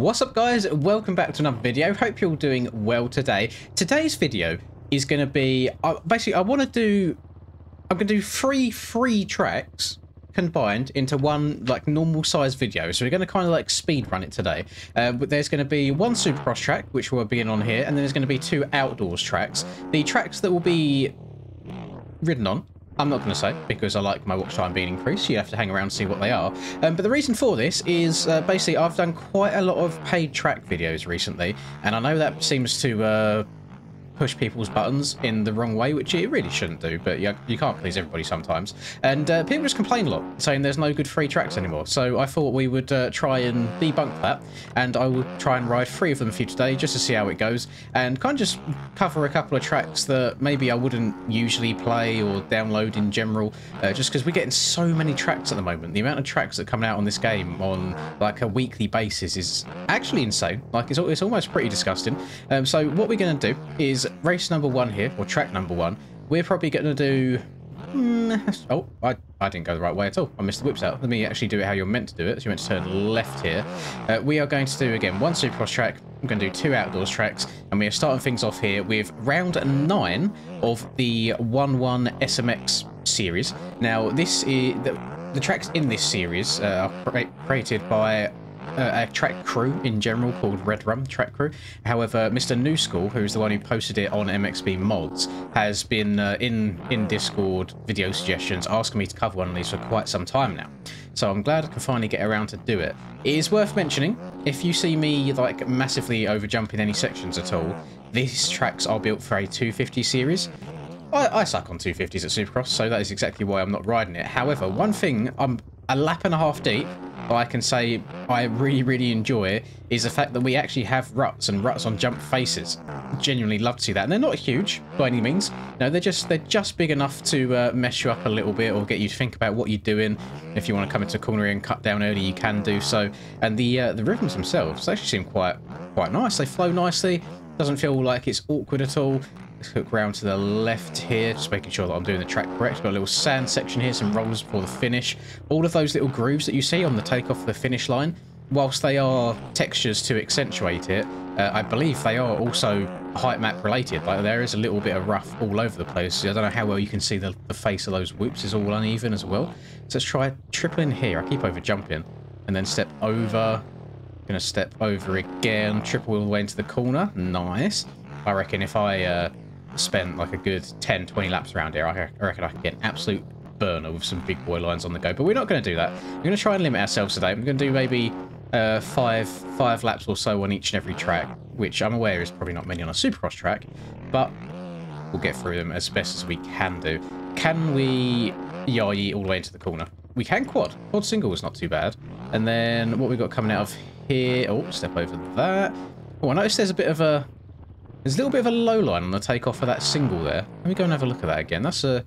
What's up, guys? Welcome back to another video. Hope you're all doing well today. Today's video is going to be basically I'm going to do three free tracks combined into one like normal size video. So we're going to kind of like speed run it today. But there's going to be one Supercross track which will be on here, and then there's going to be two outdoors tracks. The tracks that will be ridden on, I'm not going to say, because I like my watch time being increased. You have to hang around and see what they are. But the reason for this is basically I've done quite a lot of paid track videos recently, and I know that seems to push people's buttons in the wrong way, which it really shouldn't do, but you can't please everybody sometimes. And people just complain a lot, saying there's no good free tracks anymore. So I thought we would try and debunk that, and I will try and ride 3 of them for you today, just to see how it goes, and kind of just cover a couple of tracks that maybe I wouldn't usually play or download in general, just because we're getting so many tracks at the moment. The amount of tracks that come out on this game on like a weekly basis is actually insane. Like it's almost pretty disgusting. So what we're going to do is race number 1 here, or track number 1. We're probably going to do... oh, I didn't go the right way at all. I missed the whips out. Let me actually do it how you're meant to do it. So you're meant to turn left here. We are going to do, again, 1 Supercross track. I'm going to do 2 outdoors tracks. And we are starting things off here with round 9 of the 1-1 SMX series. Now, this is... The tracks in this series are created by a track crew in general called Red Rum Track Crew. However, Mr. New School, who's the one who posted it on MXB Mods, has been in Discord video suggestions asking me to cover one of these for quite some time now. So I'm glad I can finally get around to do it. It is worth mentioning, if you see me like massively over jumping any sections at all, these tracks are built for a 250 series. I suck on 250s at Supercross, so that is exactly why I'm not riding it. However, one thing I'm a lap and a half deep I can say I really enjoy is the fact that we actually have ruts and ruts on jump faces. Genuinely love to see that, and they're not huge by any means. No, they're just big enough to mess you up a little bit or get you to think about what you're doing. If you want to come into a corner and cut down early, you can do so. And the rhythms themselves actually seem quite nice. They flow nicely. Doesn't feel like it's awkward at all. Let's hook round to the left here, just making sure that I'm doing the track correct. Got a little sand section here, some rolls before the finish. All of those little grooves that you see on the takeoff of the finish line, whilst they are textures to accentuate it, I believe they are also height map related. Like there is a little bit of rough all over the place. I don't know how well you can see the face of those whoops is all uneven as well. So let's try triple in here. I keep over jumping and then step over. Gonna step over again, triple all the way into the corner. Nice. I reckon if I spent like a good 10-20 laps around here, I reckon I could get an absolute burner with some big boy lines on the go. But we're not going to do that. We're going to try and limit ourselves today. We're going to do maybe five laps or so on each and every track, which I'm aware is probably not many on a Supercross track, but we'll get through them as best as we can do. Can we yay all the way into the corner? We can quad. Quad single is not too bad. And then what we've got coming out of here... Oh, step over that. Oh, I noticed there's a little bit of a low line on the takeoff of that single there. Let me go and have a look at that again. That's the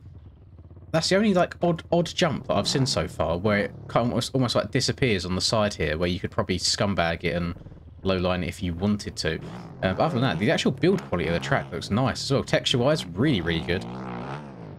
only like odd jump that I've seen so far, where it kind of almost like disappears on the side here, where you could probably scumbag it and low line it if you wanted to. But other than that, the actual build quality of the track looks nice as well. Texture-wise, really good.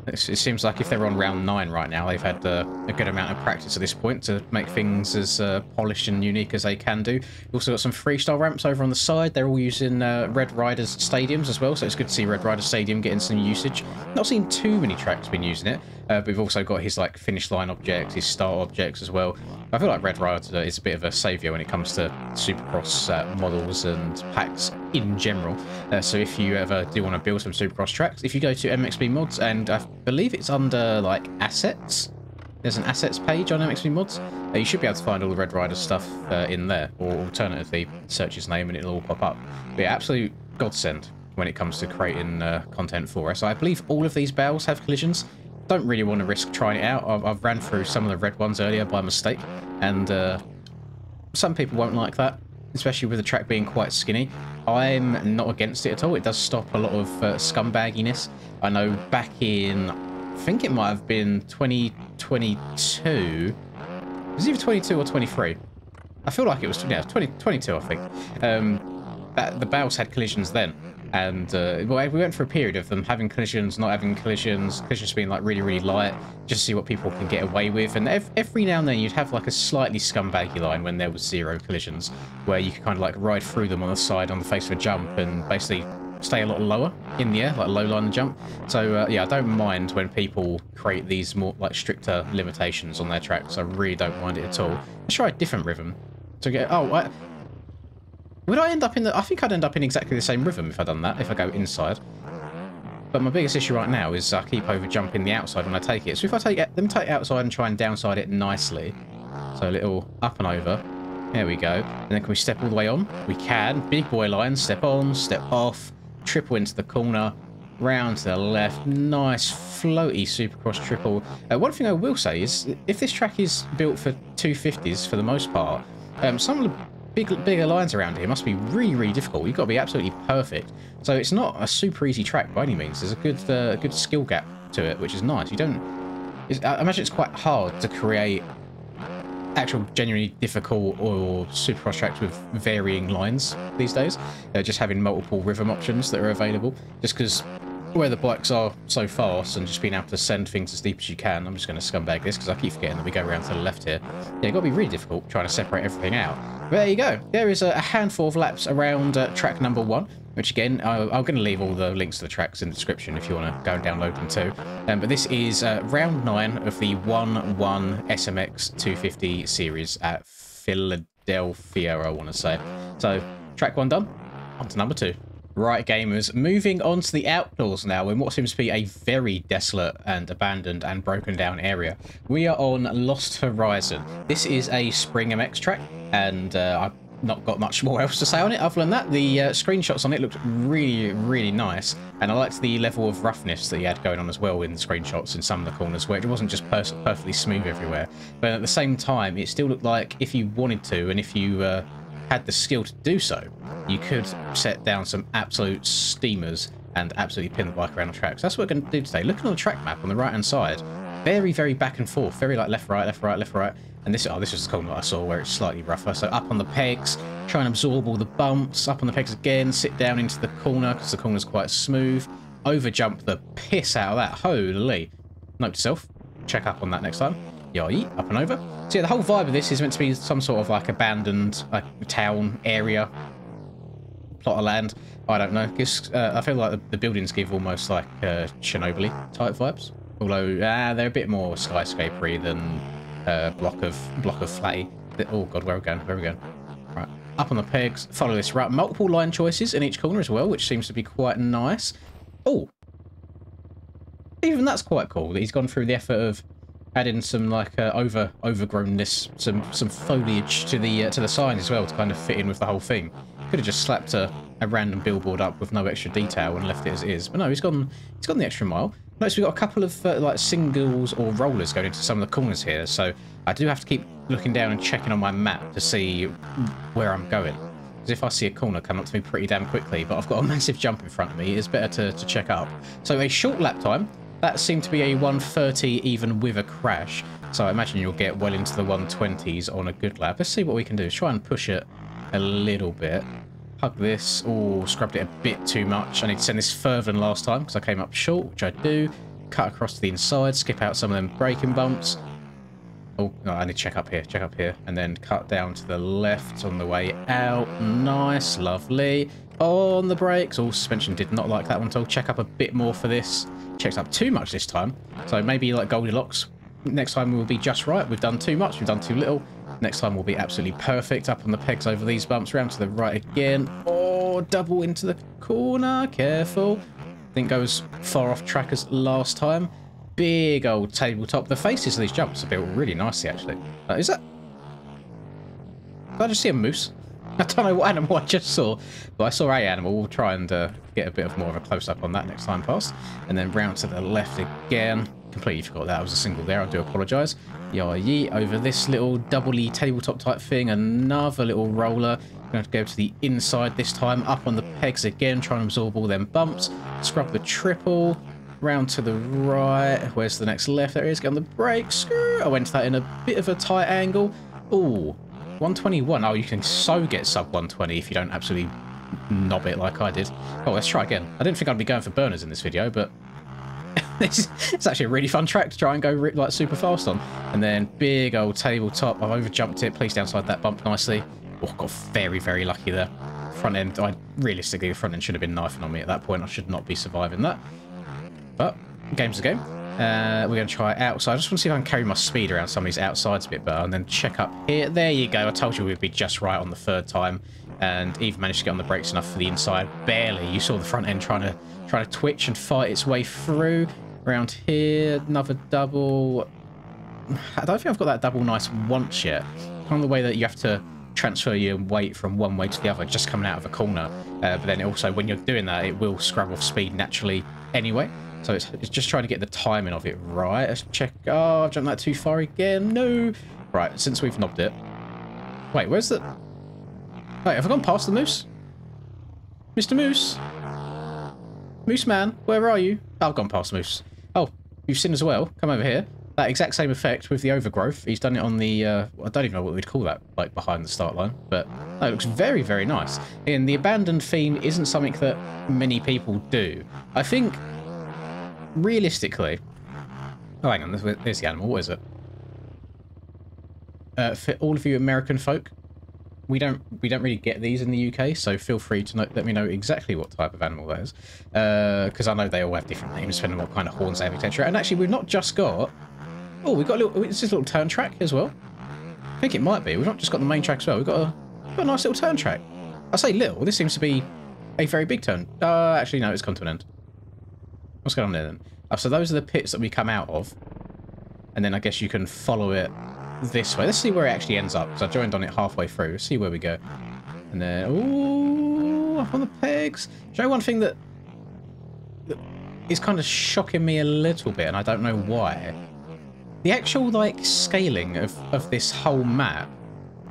It seems like if they're on round 9 right now, they've had a good amount of practice at this point to make things as polished and unique as they can do. We've also got some freestyle ramps over on the side. They're all using Red Riders stadiums as well, so it's good to see Red Rider Stadium getting some usage. Not seen too many tracks been using it, but we've also got his like finish line objects, his start objects as well. I feel like Red Rider is a bit of a saviour when it comes to Supercross models and packs in general. So if you ever do want to build some Supercross tracks, if you go to MXB Mods, and I believe it's under like assets, there's an assets page on MXB Mods, you should be able to find all the Red Rider stuff in there, or alternatively search his name and it'll all pop up. But yeah, absolute godsend when it comes to creating content for us. I believe all of these barrels have collisions. Don't really want to risk trying it out. I've ran through some of the red ones earlier by mistake, and some people won't like that, especially with the track being quite skinny. I'm not against it at all. It does stop a lot of scumbagginess. I know back in, I think it might have been 2022. It was either 22 or 23. I feel like it was, yeah, 2022, I think. The Bales had collisions then. And well, we went for a period of them having collisions, not having collisions, collisions being like really, really light, just to see what people can get away with. And every now and then you'd have like a slightly scumbaggy line when there was 0 collisions, where you could kind of like ride through them on the side on the face of a jump and basically stay a lot lower in the air, like low line jump. So yeah, I don't mind when people create these more like stricter limitations on their tracks. I really don't mind it at all. Let's try a different rhythm to get. Oh, would I end up in the... I think I'd end up in exactly the same rhythm if I'd done that, if I go inside. But my biggest issue right now is I keep over jumping the outside when I take it. So if I take it, let me take it outside and try and downside it nicely. So a little up and over. There we go. And then can we step all the way on? We can. Big boy line. Step on, step off. Triple into the corner. Round to the left. Nice floaty supercross triple. One thing I will say is, if this track is built for 250s for the most part, some of the bigger lines around here must be really, really difficult. You've got to be absolutely perfect. So it's not a super easy track by any means. There's a good skill gap to it, which is nice. You don't... I imagine it's quite hard to create actual genuinely difficult or supercross tracks with varying lines these days. Just having multiple rhythm options that are available. Just because where the bikes are so fast and just being able to send things as deep as you can. I'm just going to scumbag this because I keep forgetting that we go around to the left here. Yeah, it's got to be really difficult trying to separate everything out. But there you go. There is a handful of laps around track number 1, which again, I'm going to leave all the links to the tracks in the description if you want to go and download them too. But this is round 9 of the 1-1 SMX 250 series at Philadelphia, I want to say. So track 1 done, on to number 2. Right, gamers, moving on to the outdoors now in what seems to be a very desolate and abandoned and broken down area. We are on Lost Horizon. This is a Spring MX track, and I've not got much more else to say on it other than that. The screenshots on it looked really, really nice, and I liked the level of roughness that he had going on as well in the screenshots in some of the corners, where it wasn't just perfectly smooth everywhere. But at the same time, it still looked like if you wanted to, and if you had the skill to do so, you could set down some absolute steamers and absolutely pin the bike around the track. So that's what we're going to do today. Looking on the track map on the right hand side, very, very back and forth, very like left, right, left, right, left, right. And this is the corner that I saw where it's slightly rougher. So up on the pegs, try and absorb all the bumps, up on the pegs again, sit down into the corner because the corner's quite smooth, over jump the piss out of that. Holy. Note to self, check up on that next time. Yoi, up and over. So yeah, the whole vibe of this is meant to be some sort of like abandoned town area, plot of land. I don't know. I feel like the buildings give almost like Chernobyl type vibes, although they're a bit more skyscrapery than block of flatty. Oh god, where are we going? Where are we going? Right, up on the pegs. Follow this route. Multiple line choices in each corner as well, which seems to be quite nice. Oh, even that's quite cool that he's gone through the effort of adding some like overgrownness, some foliage to the sign as well to kind of fit in with the whole thing. Could have just slapped a random billboard up with no extra detail and left it as it is, but no, he's gone the extra mile. Notice we've got a couple of like singles or rollers going into some of the corners here, so I do have to keep looking down and checking on my map to see where I'm going. Because if I see a corner come up to me pretty damn quickly, but I've got a massive jump in front of me, it's better to check up. So a short lap time. That seemed to be a 130 even with a crash, so I imagine you'll get well into the 120s on a good lap. Let's see what we can do. Let's try and push it a little bit. Hug this. Oh, scrubbed it a bit too much. I need to send this further than last time because I came up short, which I do. Cut across to the inside, skip out some of them braking bumps. Oh, no, I need to check up here, and then cut down to the left on the way out. Nice, lovely. On the brakes. Oh, suspension did not like that one at all. Check up a bit more for this. Checked up too much this time. So maybe like Goldilocks. Next time we'll be just right. We've done too much. We've done too little. Next time we'll be absolutely perfect. Up on the pegs over these bumps. Round to the right again. Oh, double into the corner. Careful. Didn't go as far off track as last time. Big old tabletop. The faces of these jumps are built really nicely, actually. Is that... Did I just see a moose? I don't know what animal I just saw, but I saw a animal. We'll try and get a bit of more of a close-up on that next time past. And then round to the left again. Completely forgot that was a single there. I do apologise. Yee, over this little double-y tabletop type thing. Another little roller. Going to have to go to the inside this time. Up on the pegs again. Trying to absorb all them bumps. Scrub the triple. Round to the right. Where's the next left? There it is. Get on the brakes. I went to that in a bit of a tight angle. Ooh. 121. Oh, you can so get sub 120 if you don't absolutely knob it like I did. Oh, let's try again. I didn't think I'd be going for burners in this video, but it's actually a really fun track to try and go like super fast on. And then big old tabletop. I've over jumped it. Please downside that bump nicely. Oh, got very, very lucky there. Front end, realistically, the front end should have been knifing on me at that point. I should not be surviving that. But game's a game. We're going to try outside. I just want to see if I can carry my speed around some of these outsides a bit better, and then check up here. There you go. I told you we'd be just right on the third time, and even managed to get on the brakes enough for the inside. Barely. You saw the front end trying to twitch and fight its way through. Around here, another double. I don't think I've got that double nice once yet. Kind of the way that you have to transfer your weight from one way to the other, just coming out of a corner. But then also, when you're doing that, it will scrub off speed naturally anyway. So it's just trying to get the timing of it right. Let's check. Oh, I've jumped that too far again. No. Right, since we've knobbed it. Wait, where's the... Wait, have I gone past the moose? Mr. Moose? Moose man, where are you? Oh, I've gone past Moose. Oh, you've seen as well. Come over here. That exact same effect with the overgrowth. He's done it on the... I don't even know what we'd call that, like behind the start line. But no, it looks very, very nice. And the abandoned theme isn't something that many people do. I think... Realistically, oh hang on, there's the animal. What is it? For all of you American folk, we don't really get these in the UK, so feel free to let me know exactly what type of animal that is, because I know they all have different names depending on what kind of horns they have, etc. And actually, we've not just got. Oh, we've got a little. Is this a little turn track as well? I think it might be. We've not just got the main track as well. We've got a nice little turn track. I say little. This seems to be a very big turn. Actually, no, it's come to an end. What's going on there then? Oh, so those are the pits that we come out of. And then I guess you can follow it this way. Let's see where it actually ends up, because I joined on it halfway through. Let's see where we go. And then, ooh, up on the pegs. Do you know one thing that is kind of shocking me a little bit, and I don't know why? The actual, like, scaling of this whole map,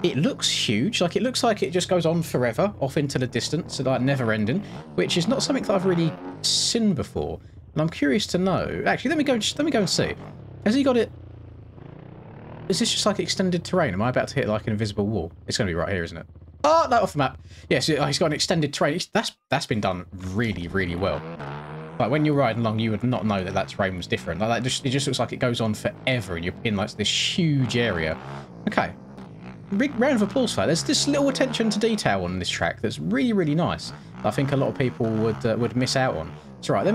it looks huge. Like, it looks like it just goes on forever, off into the distance, like never ending, which is not something that I've really seen before. And I'm curious to know. Actually, let me go and see. Has he got it? Is this just like extended terrain? Am I about to hit like an invisible wall? It's going to be right here, isn't it? Oh, no, off the map. Yes, he's got an extended terrain. That's been done really, really well. Like when you're riding along, you would not know that terrain was different. Like that, it just looks like it goes on forever, and you're in like this huge area. Okay. Big round of applause for that. There's this little attention to detail on this track that's really, really nice. I think a lot of people would miss out on. So right,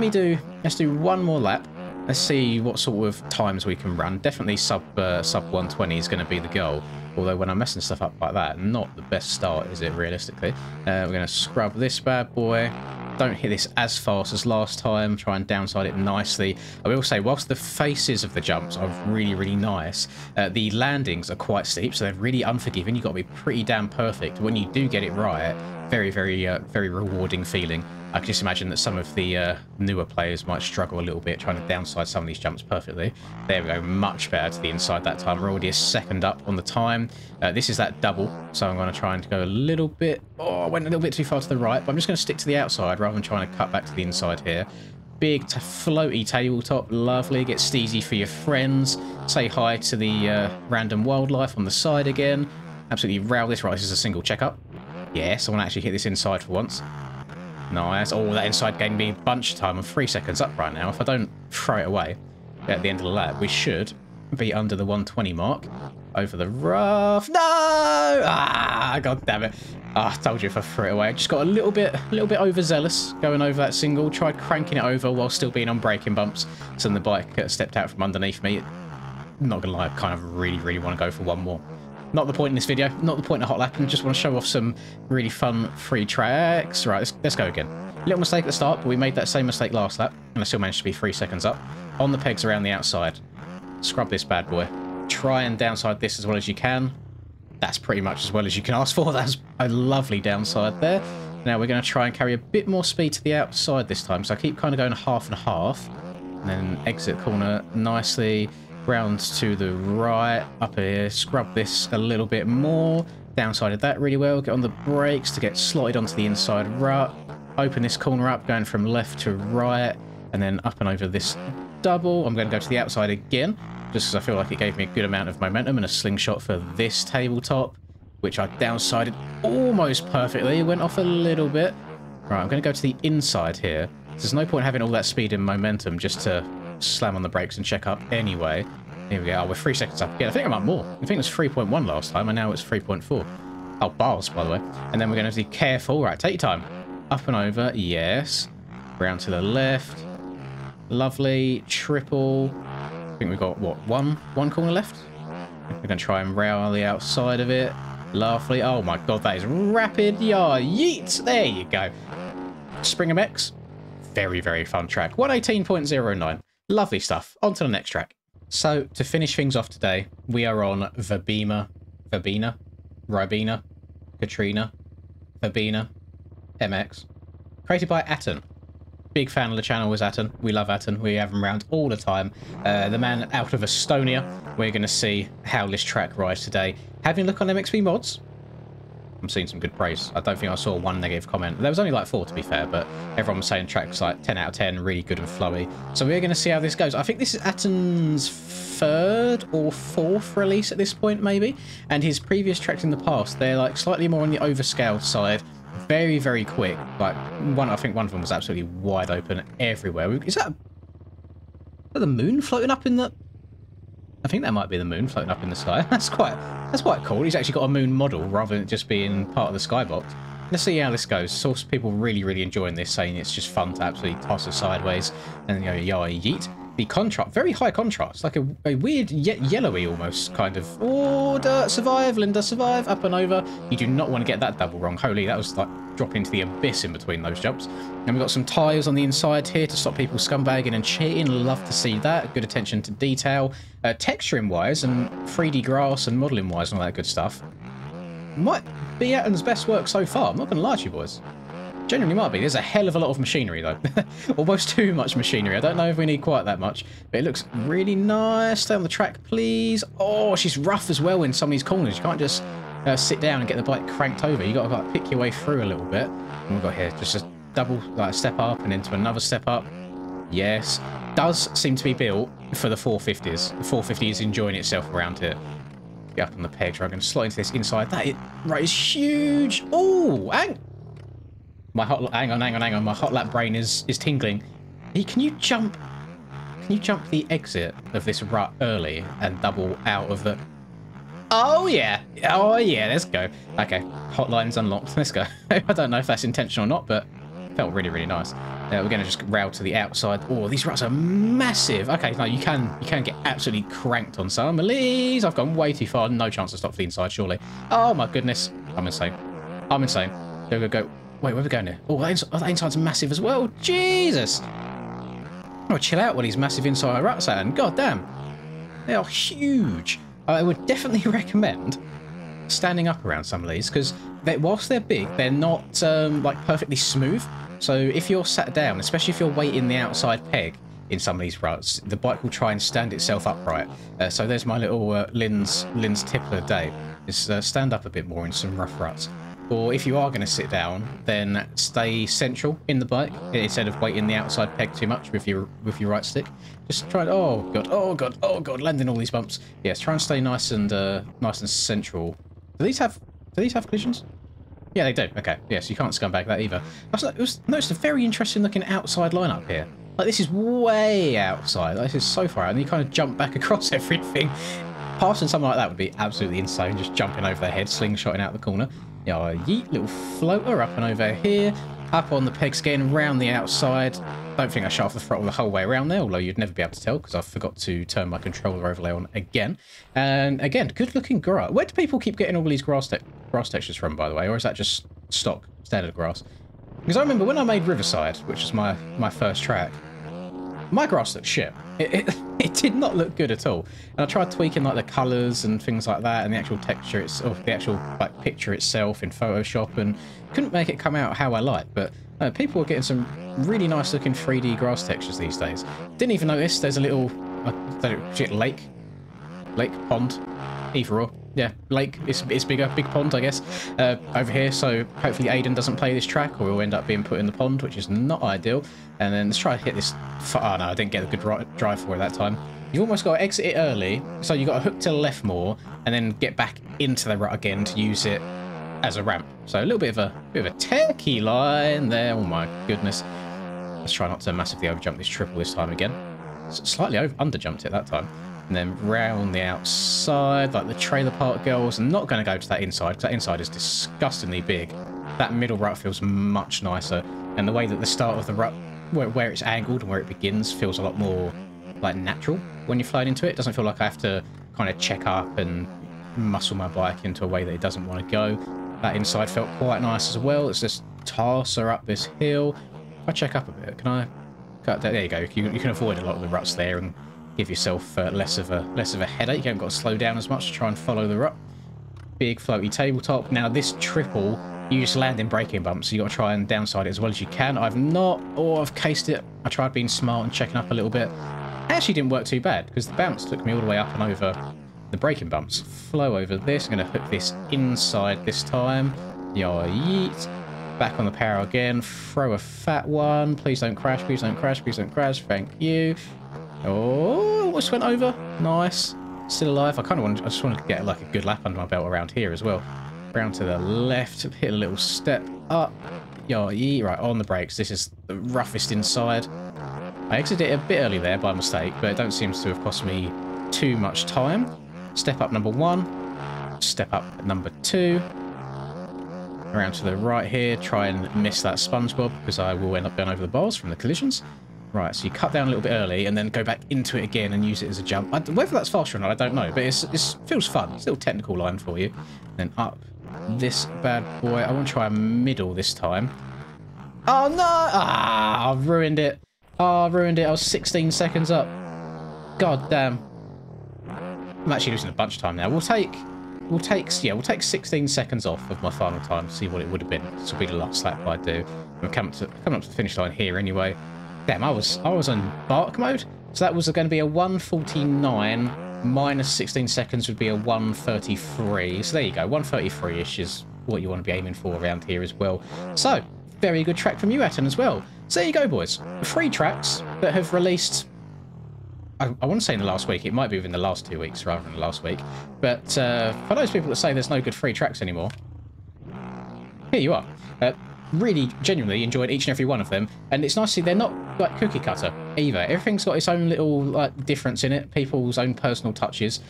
let's do one more lap. Let's see what sort of times we can run. Definitely sub 120 is going to be the goal. Although when I'm messing stuff up like that, not the best start, is it, realistically? We're going to scrub this bad boy. Don't hit this as fast as last time. Try and downside it nicely. I will say, whilst the faces of the jumps are really, really nice, the landings are quite steep, so they're really unforgiving. You've got to be pretty damn perfect. When you do get it right, very, very, very rewarding feeling. I can just imagine that some of the newer players might struggle a little bit trying to downside some of these jumps perfectly. There we go, much better to the inside that time. We're already a second up on the time. This is that double, so I'm going to try and go a little bit... Oh, I went a little bit too far to the right, but I'm just going to stick to the outside rather than trying to cut back to the inside here. Big floaty tabletop, lovely. Get steezy for your friends. Say hi to the random wildlife on the side again. Absolutely row this. Right, this is a single checkup. Yes, I want to actually hit this inside for once. Nice. Oh, that inside gave me a bunch of time. I'm 3 seconds up right now. If I don't throw it away at the end of the lap, we should be under the 120 mark. Over the rough. No! Ah, god damn it. Ah, I told you if I threw it away. I just got a little bit overzealous going over that single. Tried cranking it over while still being on braking bumps. So then the bike stepped out from underneath me. Not gonna lie, I kind of really, really want to go for one more. Not the point in this video, not the point in a hot lap, and just want to show off some really fun free tracks. Right, let's go again. Little mistake at the start, but we made that same mistake last lap, and I still managed to be 3 seconds up. On the pegs around the outside. Scrub this bad boy. Try and downside this as well as you can. That's pretty much as well as you can ask for. That's a lovely downside there. Now we're going to try and carry a bit more speed to the outside this time, so I keep kind of going half and half, and then exit corner nicely. Round to the right, up here, scrub this a little bit more, downsided that really well, get on the brakes to get slotted onto the inside rut, open this corner up, going from left to right, and then up and over this double. I'm going to go to the outside again, just because I feel like it gave me a good amount of momentum and a slingshot for this tabletop. which I downsided almost perfectly. Went off a little bit. Right, I'm going to go to the inside here. There's no point having all that speed and momentum just to slam on the brakes and check up anyway. Here we go. Oh, we're 3 seconds up. Yeah, I think I'm up more. I think it was 3.1 last time, and now it's 3.4. Oh, bars, by the way. And then we're going to be careful. Right, take your time. Up and over. Yes. Round to the left. Lovely. Triple. I think we've got, what, one corner left? We're going to try and rail the outside of it. Lovely. Oh, my God, that is rapid. Yeah, yeet. There you go. Spring MX. Very, very fun track. 118.09. Lovely stuff. On to the next track. So, to finish things off today, we are on Ribena, Katrina, Verbena, MX. Created by Atten. Big fan of the channel was Atten. We love Atten. We have him around all the time. The man out of Estonia. We're going to see how this track rides today. Having a look on MXB mods. I'm seeing some good praise. I don't think I saw one negative comment. There was only like 4 to be fair, but everyone was saying tracks like 10 out of 10, really good and flowy. So we're going to see how this goes. I think this is Atten's 3rd or 4th release at this point, maybe. And his previous tracks in the past, they're like slightly more on the overscaled side. Very, very quick. Like I think one of them was absolutely wide open everywhere. Is that the moon floating up in the... I think that might be the moon floating up in the sky. That's quite cool. He's actually got a moon model rather than just being part of the skybox. Let's see how this goes. So people really enjoying this, saying it's just fun to absolutely toss it sideways and go yeet. The contrast, very high contrast, like a weird yellowy almost kind of. Oh, survive, Linda, survive, up and over. You do not want to get that double wrong. Holy, that was like dropping into the abyss in between those jumps. And we've got some tyres on the inside here to stop people scumbagging and cheating. Love to see that. Good attention to detail. Texturing wise and 3D grass and modelling wise and all that good stuff. Might be Atten's best work so far. I'm not going to lie to you boys. Genuinely might be. There's a hell of a lot of machinery though. Almost too much machinery. I don't know if we need quite that much, but it looks really nice. Stay on the track, please. Oh, she's rough as well in some of these corners. You can't just sit down and get the bike cranked over. You got to like pick your way through a little bit. And we've got here just a double like step up and into another step up. Yes, does seem to be built for the 450s. The 450 is enjoying itself around here. Get up on the pegs. I'm going to slot into this inside. That is huge. Oh, hang on. My hot lap brain is tingling. Can you jump the exit of this rut early and double out of the... Oh yeah, let's go. Okay, hotline's unlocked. Let's go. I don't know if that's intentional or not, but it felt really nice. We're going to just rail to the outside. Oh, these ruts are massive. Okay, no, you can get absolutely cranked on some. Please, I've gone way too far. No chance to stop for the inside, surely. Oh my goodness, I'm insane. Go. Wait, where are we going here? Oh, that inside's massive as well. Jesus. Oh, chill out with these massive inside ruts, Atten. God damn. They are huge. I would definitely recommend standing up around some of these because whilst they're big, they're not like perfectly smooth. So if you're sat down, especially if you're weighting the outside peg in some of these ruts, the bike will try and stand itself upright. So there's my little Lynn's tip of the day, is stand up a bit more in some rough ruts. Or if you are going to sit down, then stay central in the bike instead of weighting the outside peg too much with your right stick. Just try. Oh god, landing all these bumps. Yes, try and stay nice and central. Do these have collisions? Yeah, they do. Okay, yes, you can't scumbag that either. I noticed a very interesting looking outside lineup here. Like this is way outside. Like, this is so far out, and you kind of jump back across everything. Passing something like that would be absolutely insane. Just jumping over their head, slingshotting out the corner. Yeah, yeet, little floater up and over here. Up on the pegs again, round the outside. Don't think I shut off the throttle the whole way around there, although you'd never be able to tell because I forgot to turn my controller overlay on again. And again, good looking grass. Where do people keep getting all these grass textures from, by the way? Or is that just stock, standard grass? Because I remember when I made Riverside, which was my first track, my grass looked shit. It did not look good at all. And I tried tweaking like the colours and things like that and the actual texture, the actual like picture itself in Photoshop, and couldn't make it come out how I like. But people are getting some really nice looking 3D grass textures these days. Didn't even notice there's a little lake, pond, either or. Yeah, lake, it's bigger, big pond, I guess, over here. So hopefully Aiden doesn't play this track or we'll end up being put in the pond, which is not ideal. And then let's try to hit this. Oh no, I didn't get a good drive for it that time. You've almost got to exit it early, so you've got to hook to the left more, and then get back into the rut again to use it as a ramp. So a little bit of a techie line there. Oh my goodness. Let's try not to massively overjump this triple this time again. Slightly underjumped it that time. And then round the outside, like the trailer park girls. I'm not going to go to that inside, because that inside is disgustingly big. That middle rut feels much nicer. And the way that the start of the rut, where it's angled and where it begins, feels a lot more like natural when you're flying into it. It doesn't feel like I have to kind of check up and muscle my bike into a way that it doesn't want to go. That inside felt quite nice as well. It's just tasser up this hill. If I check up a bit, can I? There you go. You can avoid a lot of the ruts there and give yourself less of a headache. You haven't got to slow down as much to try and follow the rut. Big floaty tabletop. Now this triple, you just land in braking bumps, so you got to try and downside it as well as you can. I've not, or I've cased it. I tried being smart and checking up a little bit. It actually didn't work too bad because the bounce took me all the way up and over the braking bumps. Flow over this. I'm going to hook this inside this time. Yeet. Back on the power again. Throw a fat one. Please don't crash. Please don't crash. Please don't crash. Thank you. Oh, almost went over. Nice. Still alive. I just want to get like a good lap under my belt around here as well. Round to the left. Hit a little step up. Yeet. Right, on the brakes. This is the roughest inside. I exited it a bit early there by mistake, but it don't seem to have cost me too much time. Step up number 1. Step up number 2. Around to the right here. Try and miss that SpongeBob because I will end up going over the bars from the collisions. Right, so you cut down a little bit early and then go back into it again and use it as a jump. Whether that's faster or not, I don't know, but it feels fun. It's a little technical line for you. Then up this bad boy. I want to try a middle this time. Oh, no! Ah, I've ruined it. Oh, I ruined it. I was 16 seconds up. God damn. I'm actually losing a bunch of time now. We'll take 16 seconds off of my final time to see what it would have been. This will be the last lap I do. We're coming up to the finish line here anyway. Damn, I was on bark mode. So that was going to be a 1:49 minus 16 seconds would be a 1:33. So there you go. 1:33-ish is what you want to be aiming for around here as well. So very good track from Yuatan as well. So there you go, boys. 3 tracks that have released, I want to say in the last week. It might be within the last 2 weeks rather than the last week. But for those people that say there's no good free tracks anymore, here you are. Really genuinely enjoyed each and every one of them, and it's nice to see they're not like cookie cutter either. Everything's got its own little like difference in it, people's own personal touches.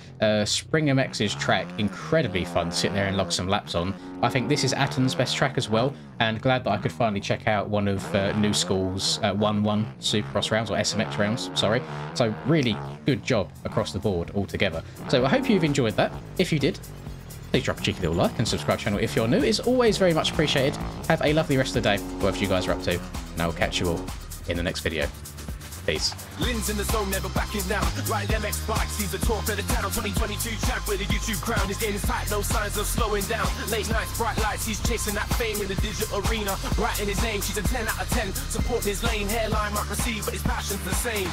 Spring MX's track, incredibly fun to sit there and log some laps on. I think this is Atton's best track as well, and glad that I could finally check out one of New School's 1-1 Supercross rounds, or SMX rounds, sorry. So really good job across the board altogether. So I hope you've enjoyed that. If you did, please drop a cheeky little like and subscribe to the channel if you're new. It's always very much appreciated. Have a lovely rest of the day, whatever you guys are up to, and I will catch you all in the next video. Peace. Lynn's in the zone, never backing down. Riding MX bikes, he's the talk of the town. 2022 champ with a YouTube crown. His game is tight, no signs of slowing down. Late nights, bright lights, he's chasing that fame in the digital arena. Writing his name, she's a 10 out of 10. Supporting his lane, hairline might receive, but his passion's the same.